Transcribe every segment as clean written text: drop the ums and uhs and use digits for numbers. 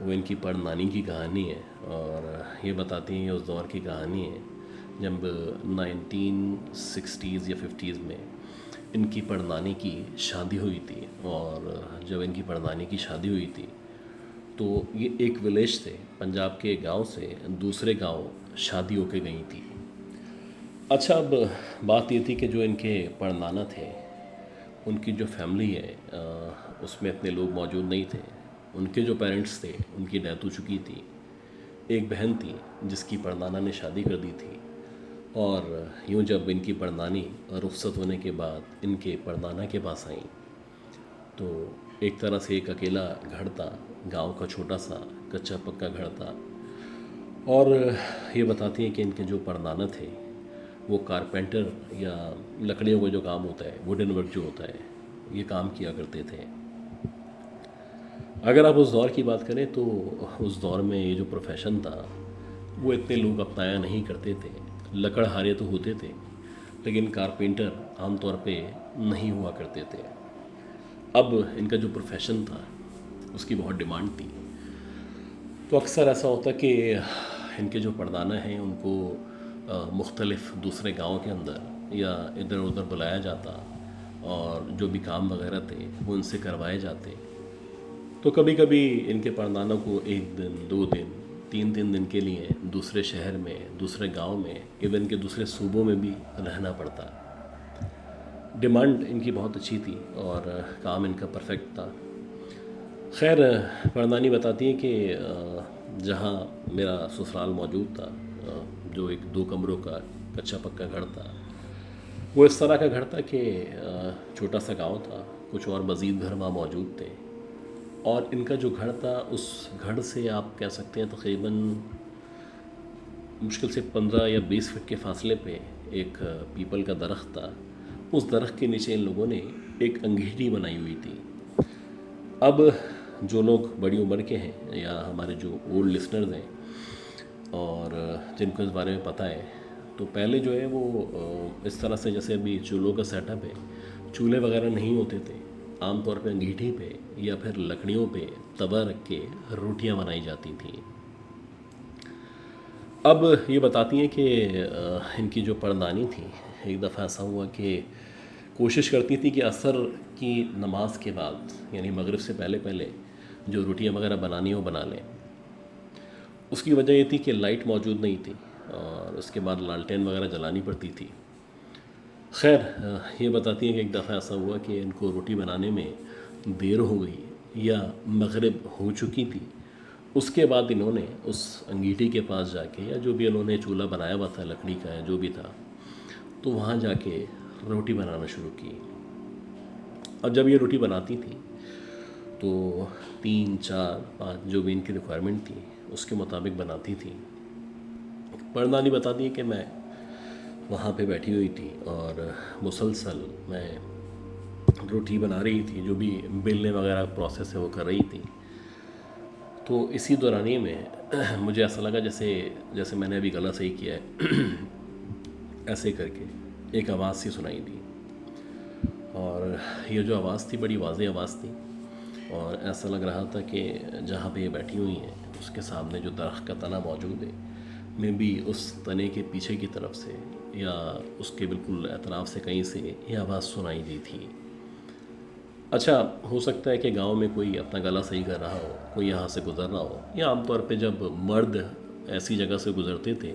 وہ ان کی پڑنانی کی کہانی ہے، اور یہ بتاتی ہیں یہ اس دور کی کہانی ہے جب 1960s یا 50s میں ان کی پڑنانی کی شادی ہوئی تھی. اور جب ان کی پڑنانی کی شادی ہوئی تھی تو یہ ایک ولیج سے، پنجاب کے گاؤں سے دوسرے گاؤں شادی ہو کے گئی تھی. اچھا، اب بات یہ تھی کہ جو ان کے پڑنانا تھے ان کی جو فیملی ہے اس میں اتنے لوگ موجود نہیں تھے. ان کے جو پیرنٹس تھے ان کی ڈیتھ ہو چکی تھی. ایک بہن تھی جس کی پڑنانا نے شادی کر دی تھی، اور یوں جب ان کی پڑنانی رخصت ہونے کے بعد ان کے پڑنانا کے پاس آئیں تو ایک طرح سے ایک اکیلا گھر تھا، گاؤں کا چھوٹا سا کچا پکا گھر تھا. اور یہ بتاتی ہیں کہ ان کے جو پڑنانا تھے وہ کارپینٹر یا لکڑیوں کا جو کام ہوتا ہے، ووڈن ورک جو ہوتا ہے، یہ کام کیا کرتے تھے. اگر آپ اس دور کی بات کریں تو اس دور میں یہ جو پروفیشن تھا وہ اتنے لوگ اپنایا نہیں کرتے تھے. لکڑ ہارے تو ہوتے تھے لیکن کارپینٹر عام طور پہ نہیں ہوا کرتے تھے. اب ان کا جو پروفیشن تھا اس کی بہت ڈیمانڈ تھی، تو اکثر ایسا ہوتا کہ ان کے جو پردانہ ہیں ان کو مختلف دوسرے گاؤں کے اندر یا ادھر ادھر بلایا جاتا، اور جو بھی کام وغیرہ تھے وہ ان سے کروائے جاتے. تو کبھی کبھی ان کے پردانوں کو 1 دن 2 دن 3 دن کے لیے دوسرے شہر میں، دوسرے گاؤں میں، ایون کے دوسرے صوبوں میں بھی رہنا پڑتا. ڈیمانڈ ان کی بہت اچھی تھی اور کام ان کا پرفیکٹ تھا. خیر، پردانی بتاتی ہیں کہ جہاں میرا سسرال موجود تھا، جو ایک 2 کمروں کا کچا پکا گھر تھا، وہ اس طرح کا گھر تھا کہ چھوٹا سا گاؤں تھا، کچھ اور مزید گھر وہاں موجود تھے. اور ان کا جو گھر تھا اس گھر سے آپ کہہ سکتے ہیں تقریباً مشکل سے 15 یا 20 فٹ کے فاصلے پہ ایک پیپل کا درخت تھا. اس درخت کے نیچے ان لوگوں نے ایک انگیٹھی بنائی ہوئی تھی. اب جو لوگ بڑی عمر کے ہیں یا ہمارے جو اولڈ لسنرز ہیں اور جن کو اس بارے میں پتہ ہے، تو پہلے جو ہے وہ اس طرح سے جیسے ابھی چولہوں کا سیٹ اپ ہے، چولہے وغیرہ نہیں ہوتے تھے. عام طور پہ انگیٹھی پہ یا پھر لکڑیوں پہ توا رکھ کے روٹیاں بنائی جاتی تھیں. اب یہ بتاتی ہیں کہ ان کی جو پردانی تھی، ایک دفعہ ایسا ہوا کہ کوشش کرتی تھی کہ عصر کی نماز کے بعد، یعنی مغرب سے پہلے پہلے جو روٹیاں وغیرہ بنانی ہو بنا لیں. اس کی وجہ یہ تھی کہ لائٹ موجود نہیں تھی اور اس کے بعد لالٹین وغیرہ جلانی پڑتی تھی. خیر، یہ بتاتی ہیں کہ ایک دفعہ ایسا ہوا کہ ان کو روٹی بنانے میں دیر ہو گئی یا مغرب ہو چکی تھی. اس کے بعد انہوں نے اس انگیٹھی کے پاس جا کے، یا جو بھی انہوں نے چولہا بنایا ہوا تھا لکڑی کا یا جو بھی تھا، تو وہاں جا کے روٹی بنانا شروع کی. اب جب یہ روٹی بناتی تھی تو 3 4 5 جو بھی ان کی ریکوائرمنٹ تھی اس کے مطابق بناتی تھی. پردانی بتاتی ہے کہ میں وہاں پہ بیٹھی ہوئی تھی اور مسلسل میں روٹی بنا رہی تھی، جو بھی بیلنے وغیرہ پروسیس ہے وہ کر رہی تھی. تو اسی دورانیے میں مجھے ایسا لگا جیسے میں نے ابھی گلا صحیح کیا ہے ایسے کر کے ایک آواز سی سنائی دی. اور یہ جو آواز تھی بڑی واضح آواز تھی، اور ایسا لگ رہا تھا کہ جہاں پہ یہ بیٹھی ہوئی ہیں اس کے سامنے جو درخت کا تنا موجود ہے، میں بھی اس تنے کے پیچھے کی طرف سے یا اس کے بالکل اطراف سے کہیں سے یہ آواز سنائی دی تھی. اچھا، ہو سکتا ہے کہ گاؤں میں کوئی اپنا گلا صحیح کر رہا ہو، کوئی یہاں سے گزر رہا ہو، یا عام طور پہ جب مرد ایسی جگہ سے گزرتے تھے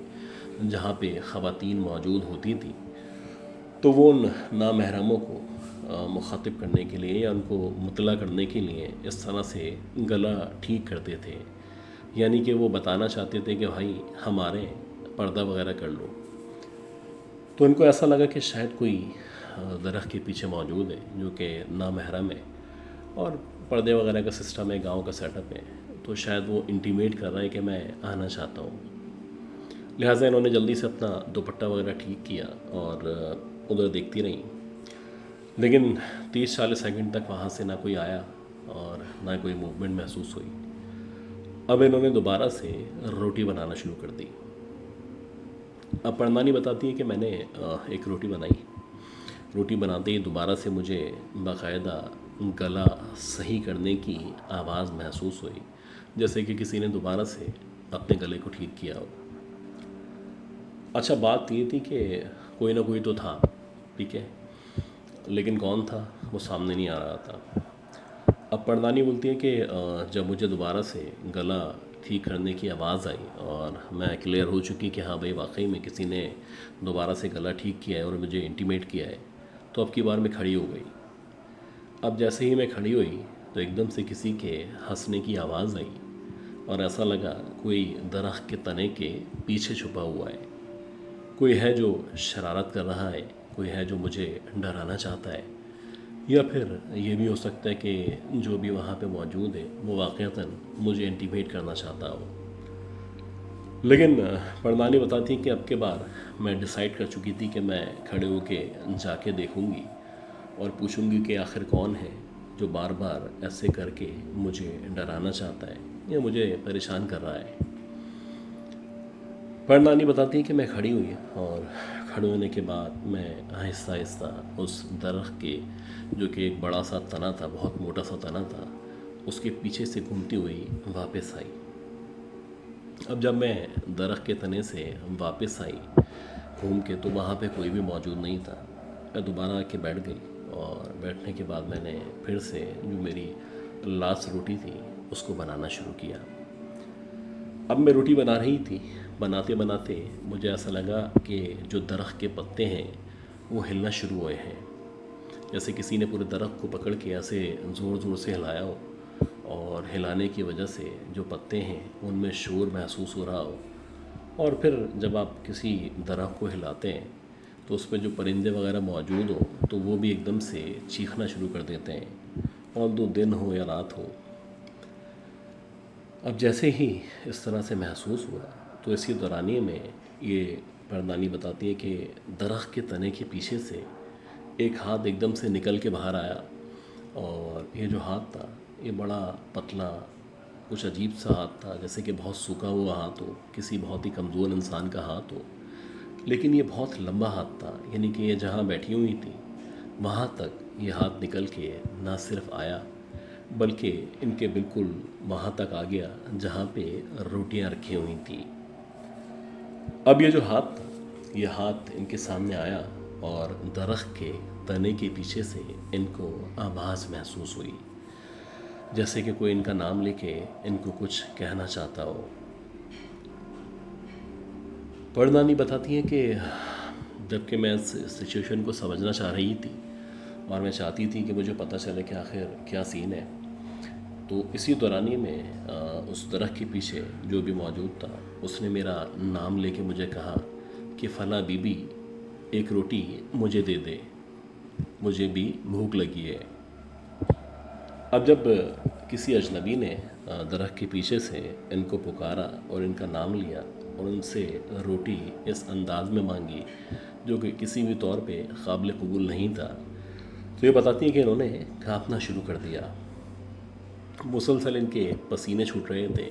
جہاں پہ خواتین موجود ہوتی تھیں تو وہ ان نامحرموں کو مخاطب کرنے کے لیے یا ان کو مطلع کرنے کے لیے اس طرح سے گلا ٹھیک کرتے تھے. یعنی کہ وہ بتانا چاہتے تھے کہ بھائی ہمارے پردہ وغیرہ کر لو. تو ان کو ایسا لگا کہ شاید کوئی درخت کے پیچھے موجود ہے جو کہ نامحرم ہے اور پردے وغیرہ کا سسٹم ہے، گاؤں کا سیٹ اپ ہے، تو شاید وہ انٹیمیٹ کر رہا ہے کہ میں آنا چاہتا ہوں. لہٰذا انہوں نے جلدی سے اپنا دوپٹہ وغیرہ ٹھیک کیا اور ادھر دیکھتی رہیں. لیکن 30-40 سیکنڈ تک وہاں سے نہ کوئی آیا اور نہ کوئی موومنٹ محسوس ہوئی. اب انہوں نے دوبارہ سے روٹی بنانا شروع کر دی. اب پردانی بتاتی ہے کہ میں نے ایک روٹی بنائی. روٹی بناتے ہی دوبارہ سے مجھے باقاعدہ گلا صحیح کرنے کی آواز محسوس ہوئی. جیسے کہ کسی نے دوبارہ سے اپنے گلے کو ٹھیک کیا ہو۔ اچھا بات یہ تھی کہ کوئی نہ کوئی تو تھا، ٹھیک ہے، لیکن کون تھا وہ سامنے نہیں آ رہا تھا۔ اب پردانی بولتی ہے کہ جب مجھے دوبارہ سے گلا ٹھیک کرنے کی آواز آئی اور میں کلیئر ہو چکی کہ ہاں بھائی واقعی میں کسی نے دوبارہ سے گلا ٹھیک کیا ہے اور مجھے انٹیمیٹ کیا ہے، تو اب کی بار میں کھڑی ہو گئی۔ اب جیسے ہی میں کھڑی ہوئی تو ایک دم سے کسی کے ہنسنے کی آواز آئی اور ایسا لگا کوئی درخت کے تنے کے پیچھے چھپا ہوا ہے، کوئی ہے جو شرارت کر رہا ہے، کوئی ہے جو مجھے ڈرانا چاہتا ہے، یا پھر یہ بھی ہو سکتا ہے کہ جو بھی وہاں پہ موجود ہے وہ واقعتاً مجھے انٹیمیٹ کرنا چاہتا ہو۔ لیکن پردانی بتاتی کہ اب کے بار میں ڈیسائیڈ کر چکی تھی کہ میں کھڑے ہو کے جا کے دیکھوں گی اور پوچھوں گی کہ آخر کون ہے جو بار بار ایسے کر کے مجھے ڈرانا چاہتا ہے یا مجھے پریشان کر رہا ہے۔ پردانی بتاتی کہ میں کھڑی ہوئی اور کھڑے ہونے کے بعد میں آہستہ آہستہ اس درخت کے جو کہ ایک بڑا سا تنا تھا، بہت موٹا سا تنا تھا، اس کے پیچھے سے گھومتی ہوئی واپس آئی۔ اب جب میں درخت کے تنے سے واپس آئی گھوم کے تو وہاں پہ کوئی بھی موجود نہیں تھا۔ میں دوبارہ آ کے بیٹھ گئی اور بیٹھنے کے بعد میں نے پھر سے جو میری لاسٹ روٹی تھی اس کو بنانا شروع کیا۔ اب میں روٹی بنا رہی تھی، بناتے بناتے مجھے ایسا لگا کہ جو درخت کے پتے ہیں وہ ہلنا شروع ہوئے ہیں، جیسے کسی نے پورے درخت کو پکڑ کے ایسے زور زور سے ہلایا ہو، اور ہلانے کی وجہ سے جو پتے ہیں ان میں شور محسوس ہو رہا ہو۔ اور پھر جب آپ کسی درخت کو ہلاتے ہیں تو اس میں جو پرندے وغیرہ موجود ہوں تو وہ بھی ایک دم سے چیخنا شروع کر دیتے ہیں، اور دو دن ہو یا رات ہو۔ اب جیسے ہی اس طرح سے محسوس ہوا تو اسی دورانیے میں یہ پردانی بتاتی ہے کہ درخت کے تنے کے پیچھے سے ایک ہاتھ ایک دم سے نکل کے باہر آیا، اور یہ جو ہاتھ تھا یہ بڑا پتلا، کچھ عجیب سا ہاتھ تھا، جیسے کہ بہت سوکھا ہوا ہاتھ ہو، کسی بہت ہی کمزور انسان کا ہاتھ ہو، لیکن یہ بہت لمبا ہاتھ تھا، یعنی کہ یہ جہاں بیٹھی ہوئی تھی وہاں تک یہ ہاتھ نکل کے نہ صرف آیا بلکہ ان کے بالکل وہاں تک آ گیا جہاں پہ روٹیاں رکھی ہوئی تھیں۔ اب یہ جو ہاتھ تھا یہ ہاتھ ان کے سامنے آیا اور درخت کے تنے کے پیچھے سے ان کو آواز محسوس ہوئی، جیسے کہ کوئی ان کا نام لے کے ان کو کچھ کہنا چاہتا ہو۔ پردانی بتاتی ہیں کہ جب کہ میں اس سچویشن کو سمجھنا چاہ رہی تھی اور میں چاہتی تھی کہ مجھے پتہ چلے کہ آخر کیا سین ہے، تو اسی دورانی میں اس درخت کے پیچھے جو بھی موجود تھا اس نے میرا نام لے کے مجھے کہا کہ فلاں بی بی ایک روٹی مجھے دے دے، مجھے بھی بھوک لگی ہے۔ اب جب کسی اجنبی نے درخت کے پیچھے سے ان کو پکارا اور ان کا نام لیا اور ان سے روٹی اس انداز میں مانگی جو کہ کسی بھی طور پہ قابل قبول نہیں تھا، تو یہ بتاتی ہیں کہ انہوں نے کانپنا شروع کر دیا۔ مسلسل ان کے پسینے چھوٹ رہے تھے،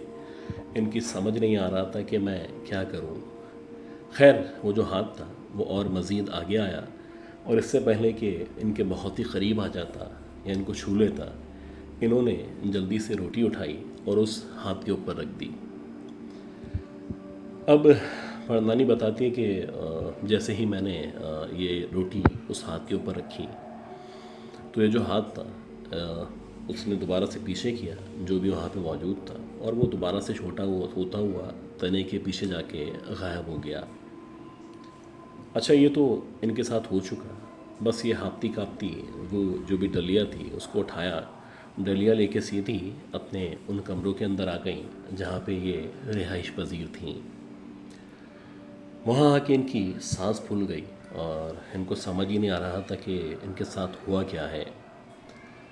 ان کی سمجھ نہیں آ رہا تھا کہ میں کیا کروں۔ خیر وہ جو ہاتھ تھا وہ اور مزید آگے آیا، اور اس سے پہلے کہ ان کے بہت ہی قریب آ جاتا یا ان کو چھو لیتا، انہوں نے جلدی سے روٹی اٹھائی اور اس ہاتھ کے اوپر رکھ دی۔ اب پردانی بتاتی ہے کہ جیسے ہی میں نے یہ روٹی اس ہاتھ کے اوپر رکھی تو یہ جو ہاتھ تھا اس نے دوبارہ سے پیچھے کیا جو بھی وہاں پہ موجود تھا، اور وہ دوبارہ سے چھوٹا ہوتا ہوا تنے کے پیچھے جا کے غائب ہو گیا۔ اچھا یہ تو ان کے ساتھ ہو چکا، بس یہ ہاپتی کاپتی وہ جو بھی ڈلیا تھی اس کو اٹھایا، ڈلیا لے کے سیدھی اپنے ان کمروں کے اندر آ گئیں جہاں پہ یہ رہائش پذیر تھیں۔ وہاں آ کے ان کی سانس پھول گئی اور ان کو سمجھ ہی نہیں آ رہا تھا کہ ان کے ساتھ ہوا کیا ہے۔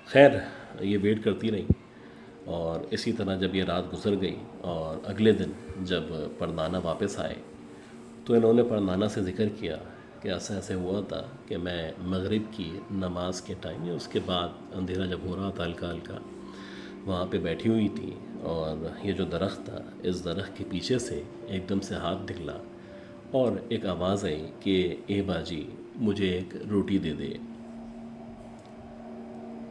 خیر یہ ویٹ کرتی رہی، اور اسی طرح جب یہ رات گزر گئی اور اگلے دن جب پردانہ واپس آئے تو انہوں نے پردانہ سے ذکر کیا کہ ایسا ایسے ہوا تھا کہ میں مغرب کی نماز کے ٹائم یا اس کے بعد اندھیرا جب ہو رہا تھا ہلکا ہلکا وہاں پہ بیٹھی ہوئی تھی، اور یہ جو درخت تھا اس درخت کے پیچھے سے ایک دم سے ہاتھ نکلا اور ایک آواز آئی کہ اے باجی مجھے ایک روٹی دے دے۔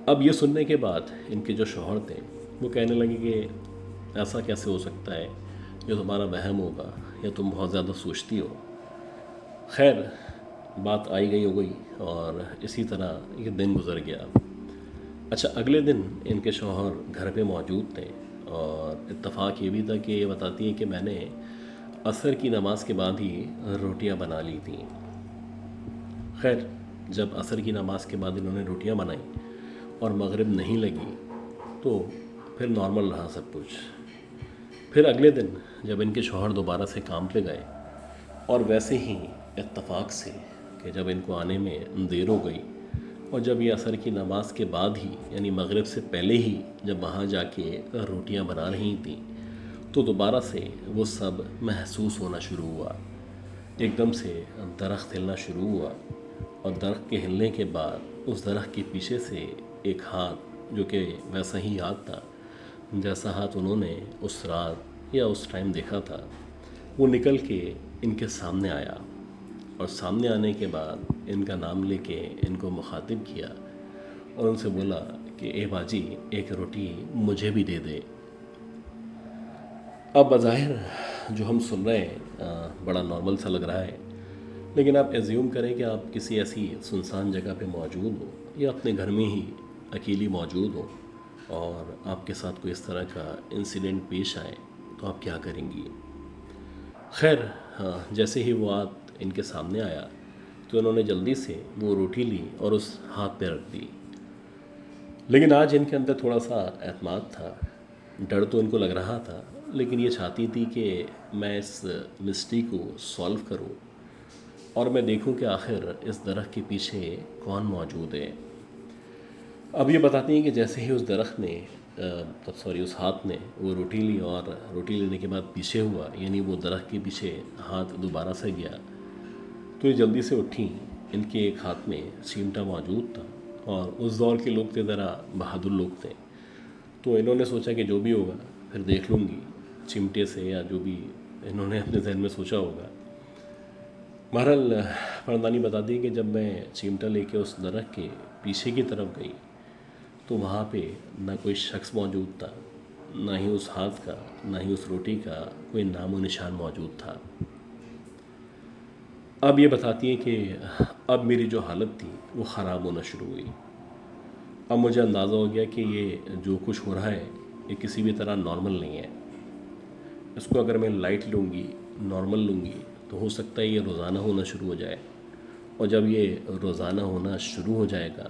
اب یہ سننے کے بعد ان کے جو شوہر تھے وہ کہنے لگے کہ ایسا کیسے ہو سکتا ہے، یہ تمہارا وہم ہوگا یا تم بہت زیادہ سوچتی ہو۔ خیر بات آئی گئی ہو گئی اور اسی طرح یہ دن گزر گیا۔ اچھا اگلے دن ان کے شوہر گھر پہ موجود تھے اور اتفاق یہ بھی تھا کہ یہ بتاتی ہیں کہ میں نے عصر کی نماز کے بعد ہی روٹیاں بنا لی تھیں۔ خیر جب عصر کی نماز کے بعد انہوں نے روٹیاں بنائیں اور مغرب نہیں لگی تو پھر نارمل رہا سب کچھ۔ پھر اگلے دن جب ان کے شوہر دوبارہ سے کام پہ گئے اور ویسے ہی اتفاق سے کہ جب ان کو آنے میں دیر ہو گئی اور جب یہ عصر کی نماز کے بعد ہی یعنی مغرب سے پہلے ہی جب وہاں جا کے روٹیاں بنا رہی تھیں تو دوبارہ سے وہ سب محسوس ہونا شروع ہوا۔ ایک دم سے درخت ہلنا شروع ہوا اور درخت کے ہلنے کے بعد اس درخت کے پیچھے سے ایک ہاتھ جو کہ ویسا ہی ہاتھ تھا جیسا ہاتھ انہوں نے اس رات یا اس ٹائم دیکھا تھا، وہ نکل کے ان کے سامنے آیا اور سامنے آنے کے بعد ان کا نام لے کے ان کو مخاطب کیا اور ان سے بولا کہ اے باجی ایک روٹی مجھے بھی دے دے۔ اب بظاہر جو ہم سن رہے ہیں بڑا نارمل سا لگ رہا ہے، لیکن آپ ایزیوم کریں کہ آپ کسی ایسی سنسان جگہ پہ موجود ہو یا اپنے گھر میں ہی اکیلی موجود ہو اور آپ کے ساتھ کوئی اس طرح کا انسیڈنٹ پیش آئے تو آپ کیا کریں گی؟ خیر جیسے ہی وہ ہاتھ ان کے سامنے آیا تو انہوں نے جلدی سے وہ روٹی لی اور اس ہاتھ پہ رکھ دی، لیکن آج ان کے اندر تھوڑا سا اعتماد تھا، ڈر تو ان کو لگ رہا تھا، لیکن یہ چاہتی تھی کہ میں اس مسٹری کو سولو کروں اور میں دیکھوں کہ آخر اس درخت کے پیچھے کون موجود ہے۔ اب یہ بتاتی ہیں کہ جیسے ہی اس درخت نے اس ہاتھ نے وہ روٹی لی اور روٹی لینے کے بعد پیچھے ہوا، یعنی وہ درخت کے پیچھے ہاتھ دوبارہ سے گیا، تو یہ جلدی سے اٹھیں۔ ان کے ایک ہاتھ میں چمٹا موجود تھا اور اس دور کے لوگ تھے ذرا بہادر لوگ تھے، تو انہوں نے سوچا کہ جو بھی ہوگا پھر دیکھ لوں گی چمٹے سے یا جو بھی انہوں نے اپنے ذہن میں سوچا ہوگا۔ بہرحال پردانی بتاتی ہے کہ جب میں چمٹا لے کے اس درخت کے پیچھے کی طرف گئی تو وہاں پہ نہ کوئی شخص موجود تھا، نہ ہی اس ہاتھ کا، نہ ہی اس روٹی کا کوئی نام و نشان موجود تھا۔ اب یہ بتاتی ہے کہ اب میری جو حالت تھی وہ خراب ہونا شروع ہوئی۔ اب مجھے اندازہ ہو گیا کہ یہ جو کچھ ہو رہا ہے یہ کسی بھی طرح نارمل نہیں ہے، اس کو اگر میں لائٹ لوں گی، نارمل لوں گی تو ہو سکتا ہے یہ روزانہ ہونا شروع ہو جائے، اور جب یہ روزانہ ہونا شروع ہو جائے گا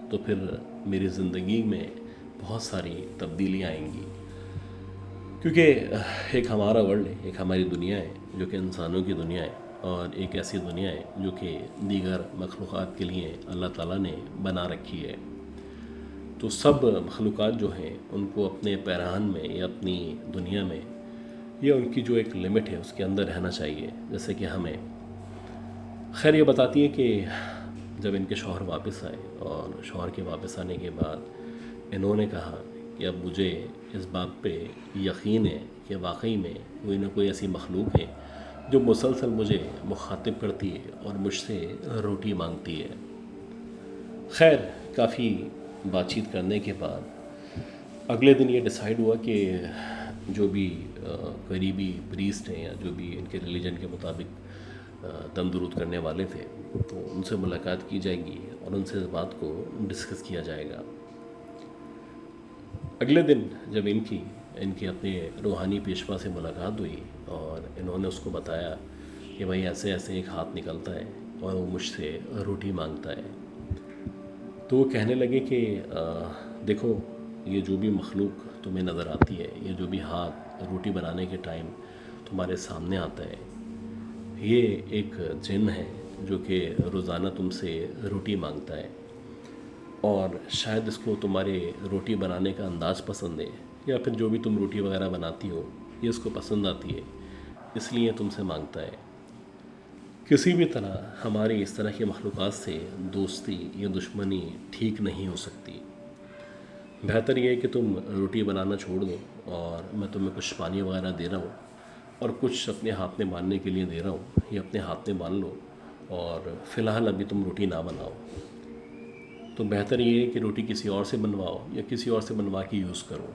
تو پھر میری زندگی میں بہت ساری تبدیلیاں آئیں گی، کیونکہ ایک ہمارا ورلڈ ہے، ایک ہماری دنیا ہے جو کہ انسانوں کی دنیا ہے، اور ایک ایسی دنیا ہے جو کہ دیگر مخلوقات کے لیے اللہ تعالیٰ نے بنا رکھی ہے۔ تو سب مخلوقات جو ہیں ان کو اپنے پیرہن میں یا اپنی دنیا میں یا ان کی جو ایک لمٹ ہے اس کے اندر رہنا چاہیے، جیسے کہ ہمیں۔ خیر یہ بتاتی ہے کہ جب ان کے شوہر واپس آئے اور شوہر کے واپس آنے کے بعد انہوں نے کہا کہ اب مجھے اس بات پہ یقین ہے کہ واقعی میں کوئی نہ کوئی ایسی مخلوق ہے جو مسلسل مجھے مخاطب کرتی ہے اور مجھ سے روٹی مانگتی ہے۔ خیر کافی بات چیت کرنے کے بعد اگلے دن یہ ڈیسائیڈ ہوا کہ جو بھی قریبی پریسٹ ہیں یا جو بھی ان کے ریلیجن کے مطابق دم درود کرنے والے تھے تو ان سے ملاقات کی جائے گی اور ان سے اس بات کو ڈسکس کیا جائے گا۔ اگلے دن جب ان کی اپنے روحانی پیشوا سے ملاقات ہوئی اور انہوں نے اس کو بتایا کہ بھائی ایسے ایسے ایک ہاتھ نکلتا ہے اور وہ مجھ سے روٹی مانگتا ہے، تو وہ کہنے لگے کہ دیکھو یہ جو بھی مخلوق تمہیں نظر آتی ہے، یہ جو بھی ہاتھ روٹی بنانے کے ٹائم تمہارے سامنے آتا ہے، یہ ایک جن ہے جو کہ روزانہ تم سے روٹی مانگتا ہے، اور شاید اس کو تمہارے روٹی بنانے کا انداز پسند ہے یا پھر جو بھی تم روٹی وغیرہ بناتی ہو یہ اس کو پسند آتی ہے، اس لیے تم سے مانگتا ہے۔ کسی بھی طرح ہماری اس طرح کی مخلوقات سے دوستی یا دشمنی ٹھیک نہیں ہو سکتی۔ بہتر یہ ہے کہ تم روٹی بنانا چھوڑ دو اور میں تمہیں کچھ پانی وغیرہ دے رہا ہوں اور کچھ اپنے ہاتھ میں باندھنے کے لیے دے رہا ہوں، یہ اپنے ہاتھ میں باندھ لو اور فی الحال ابھی تم روٹی نہ بناؤ۔ تو بہتر یہ ہے کہ روٹی کسی اور سے بنواؤ یا کسی اور سے بنوا کے یوز کرو۔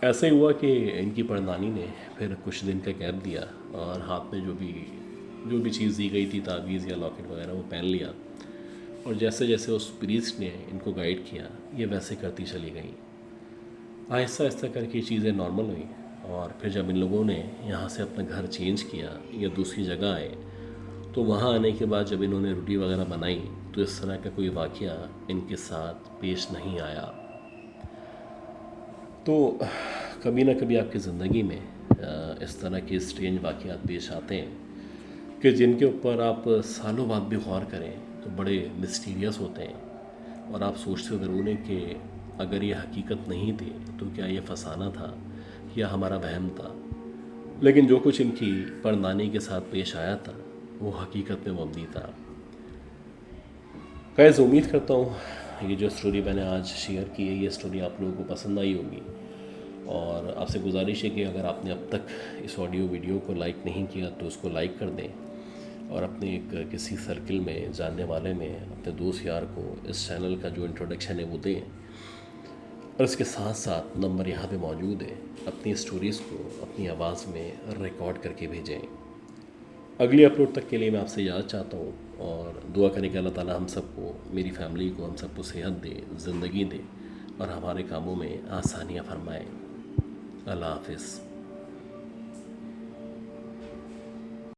ایسے ہی ہوا کہ ان کی پردانی نے پھر کچھ دن کا گیپ دیا اور ہاتھ میں جو بھی چیز دی گئی تھی، تعویذ یا لاکٹ وغیرہ، وہ پہن لیا، اور جیسے جیسے اس پریسٹ نے ان کو گائیڈ کیا یہ ویسے کرتی چلی گئیں۔ آہستہ آہستہ کر کے چیزیں نارمل ہوئیں، اور پھر جب ان لوگوں نے یہاں سے اپنا گھر چینج کیا یا دوسری جگہ آئے، تو وہاں آنے کے بعد جب انہوں نے روٹی وغیرہ بنائی تو اس طرح کا کوئی واقعہ ان کے ساتھ پیش نہیں آیا۔ تو کبھی نہ کبھی آپ کی زندگی میں اس طرح کے اسٹرینج واقعات پیش آتے ہیں کہ جن کے اوپر آپ سالوں بعد بھی غور کریں تو بڑے مسٹیریس ہوتے ہیں، اور آپ سوچتے ضرور ہیں کہ اگر یہ حقیقت نہیں تھی تو کیا یہ فسانہ تھا یا ہمارا وہم تھا، لیکن جو کچھ ان کی پردانی کے ساتھ پیش آیا تھا وہ حقیقت میں مبنی تھا۔ خیر، امید کرتا ہوں یہ جو اسٹوری میں نے آج شیئر کی ہے یہ اسٹوری آپ لوگوں کو پسند آئی ہوگی، اور آپ سے گزارش ہے کہ اگر آپ نے اب تک اس آڈیو ویڈیو کو لائک نہیں کیا تو اس کو لائک کر دیں، اور اپنے ایک کسی سرکل میں، جاننے والے میں، اپنے دوست یار کو اس چینل کا جو انٹروڈکشن ہے وہ دیں، اور اس کے ساتھ ساتھ نمبر یہاں پہ موجود ہے، اپنی اسٹوریز کو اپنی آواز میں ریکارڈ کر کے بھیجیں۔ اگلی اپلوڈ تک کے لیے میں آپ سے یاد چاہتا ہوں، اور دعا کریں کہ اللہ تعالیٰ ہم سب کو، میری فیملی کو، ہم سب کو صحت دے، زندگی دے، اور ہمارے کاموں میں آسانیاں فرمائے۔ اللہ حافظ۔